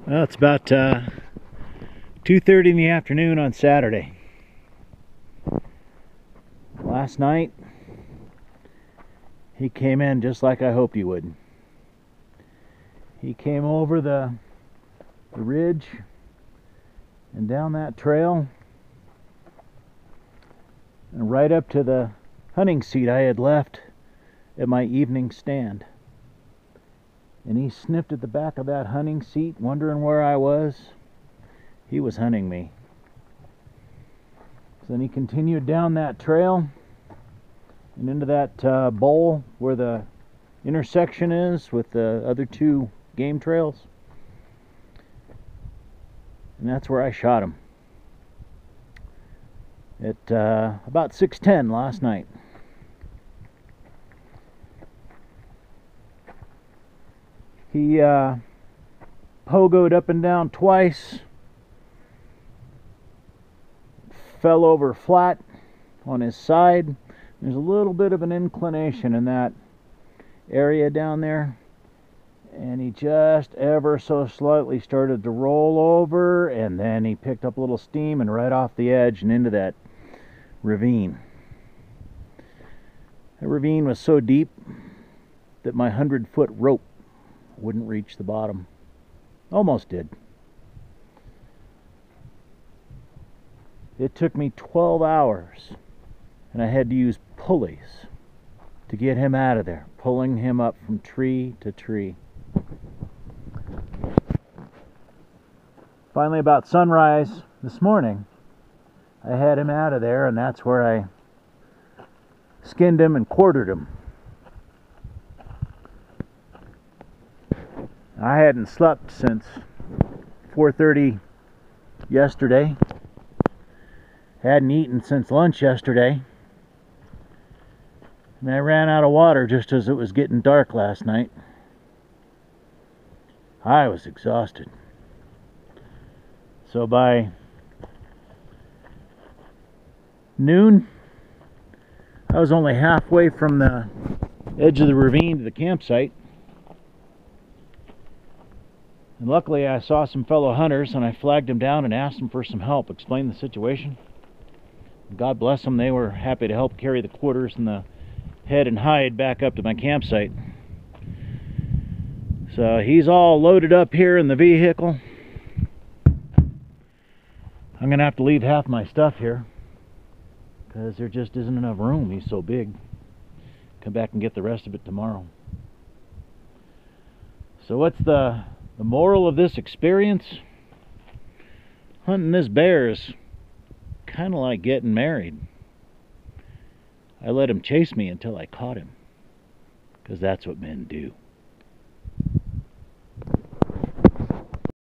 Well, it's about 2:30 in the afternoon on Saturday. Last night, he came in just like I hoped he would. He came over the ridge and down that trail and right up to the hunting seat I had left at my evening stand. And he sniffed at the back of that hunting seat, wondering where I was. He was hunting me. So then he continued down that trail and into that bowl where the intersection is with the other two game trails. And that's where I shot him. At about 6:10 last night. He pogoed up and down twice, fell over flat on his side. There's a little bit of an inclination in that area down there, and he just ever so slightly started to roll over, and then he picked up a little steam and right off the edge and into that ravine. The ravine was so deep that my 100-foot rope wouldn't reach the bottom. Almost did. It took me 12 hours, and I had to use pulleys to get him out of there, pulling him up from tree to tree. Finally, about sunrise this morning, I had him out of there, and that's where I skinned him and quartered him. I hadn't slept since 4:30 yesterday. Hadn't eaten since lunch yesterday. And I ran out of water just as it was getting dark last night. I was exhausted. So by noon, I was only halfway from the edge of the ravine to the campsite. And luckily I saw some fellow hunters and I flagged them down and asked them for some help, explained the situation. God bless them, they were happy to help carry the quarters and the head and hide back up to my campsite. So he's all loaded up here in the vehicle. I'm gonna have to leave half my stuff here because there just isn't enough room. He's so big. Come back and get the rest of it tomorrow. So what's the moral of this experience? Hunting this bear is kind of like getting married. I let him chase me until I caught him, because that's what men do.